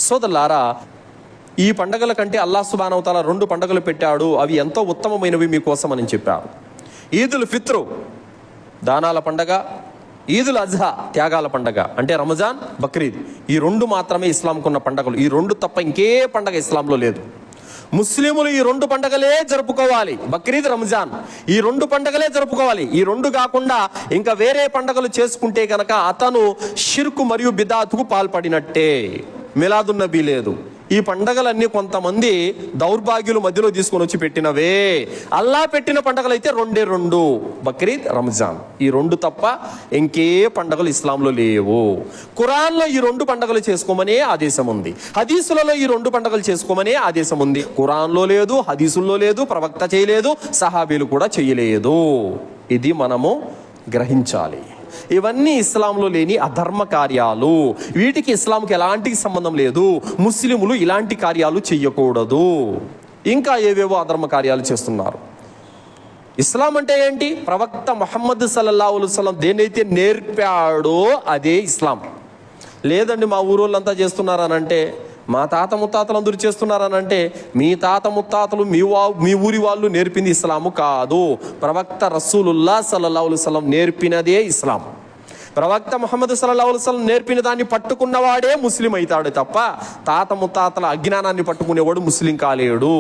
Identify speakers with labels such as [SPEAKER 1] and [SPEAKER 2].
[SPEAKER 1] సోదరులారా, ఈ పండగల కంటే అల్లాహ్ సుబ్హానహు వ తఆలా 2 పండుగలు పెట్టాడు, అవి ఎంతో ఉత్తమమైనవి మీకోసం అని చెప్పారు. ఈదుల్ ఫిత్రు దానాల పండగ, ఈదుల్ అజ్హా త్యాగాల పండగ అంటే రంజాన్, బక్రీద్, ఈ 2 మాత్రమే ఇస్లాంకున్న పండగలు. ఈ 2 తప్ప ఇంకే పండగ ఇస్లాంలో లేదు. ముస్లింలు ఈ 2 పండగలే జరుపుకోవాలి. బక్రీద్, రంజాన్ ఈ 2 పండగలే జరుపుకోవాలి. ఈ 2 కాకుండా ఇంకా వేరే పండగలు చేసుకుంటే కనుక అతను షిర్కు మరియు బిదాతుకు పాల్పడినట్టే. మిలాదున్ నబీ లేదు. ఈ పండగలన్నీ కొంతమంది దౌర్భాగ్యుల మధ్యలో తీసుకొని వచ్చి పెట్టినవే. అల్లా పెట్టిన పండగలు అయితే 2 బక్రీద్, రంజాన్. ఈ 2 తప్ప ఇంకే పండగలు ఇస్లాంలో లేవు. ఖురాన్లో ఈ 2 పండగలు చేసుకోమనే ఆదేశం ఉంది. హదీసులలో ఈ 2 పండగలు చేసుకోమనే ఆదేశం ఉంది. ఖురాన్లో లేదు, హదీసుల్లో లేదు, ప్రవక్త చేయలేదు, సహాబీలు కూడా చేయలేదు. ఇది మనము గ్రహించాలి. ఇవన్నీ ఇస్లాంలో లేని అధర్మ కార్యాలు. వీటికి ఇస్లాంకి ఎలాంటి సంబంధం లేదు. ముస్లిములు ఇలాంటి కార్యాలు చెయ్యకూడదు. ఇంకా ఏవేవో అధర్మ కార్యాలు చేస్తున్నారు. ఇస్లాం అంటే ఏంటి? ప్రవక్త ముహమ్మద్ సల్లల్లాహు అలైహి వసల్లం దేనైతే నేర్పాడో అదే ఇస్లాం. లేదండి మా ఊరోళ్ళంతా చేస్తున్నారనంటే, మా తాత ముత్తాతలు అందరూ చేస్తున్నారనంటే, మీ తాత ముత్తాతలు మీ ఊరి వాళ్ళు నేర్పింది ఇస్లాము కాదు. ప్రవక్త రసూలుల్లాహ్ సల్లల్లాహు అలైహి వసల్లం నేర్పినదే ఇస్లాం. ప్రవక్త ముహమ్మద్ సల్లల్లాహు అలైహి వసల్లం నేర్పిన దాన్ని పట్టుకున్నవాడే ముస్లిం అవుతాడు తప్ప తాత ముత్తాతల అజ్ఞానాన్ని పట్టుకునేవాడు ముస్లిం కాలేడు.